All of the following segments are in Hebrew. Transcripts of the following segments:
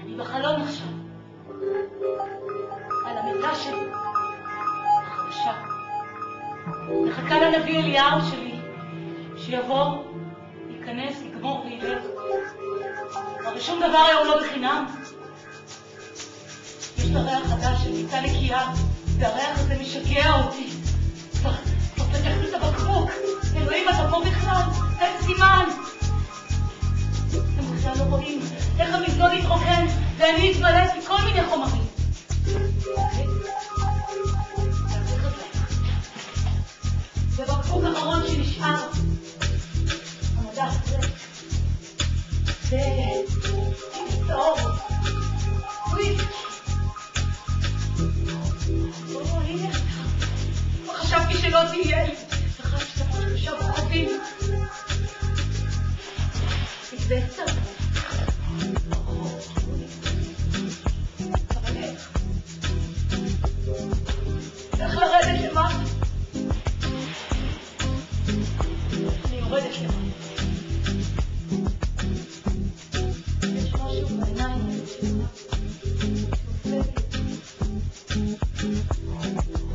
אני בחלום עכשיו, על המיטה שלי, החדשה. מחכה לנביא אליהו שלי, שיבוא, ייכנס, יגמור וילך. אבל שום דבר היום לא בחינם. יש את הריח חדש של מיטה נקייה, והריח הזה משגע אותי. כבר פתחתי את הבקבוק. אלוהים, אתה פה בכלל, תן סימן. אתם בכלל לא רואים איך המזנון התרוקן, ואני התמלאתי כל מיני חומרים. זה בקבוק אחרון שנשאר. המדף הזה. זה צהוב. וויסקי. הנה. חשבתי שלא תהיה. וחשבתי שלושה בוחבים. זה קצת. אבל איך? איך לרדת למטה? אני יורדת למטה. יש משהו בעיניים שלך.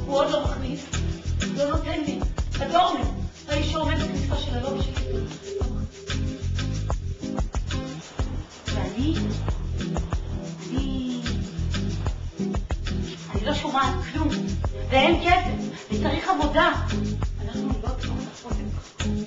הוא עוד לא מכניס. לא נותן לי. הדורמן. האיש שעומד בכניסה של הלובי שלי. אני לא שומעת כלום, ואין כסף, וצריך עבודה. אנחנו לא צריכים לעשות את זה.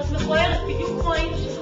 את מכוערת בדיוק כמו האימא שלך.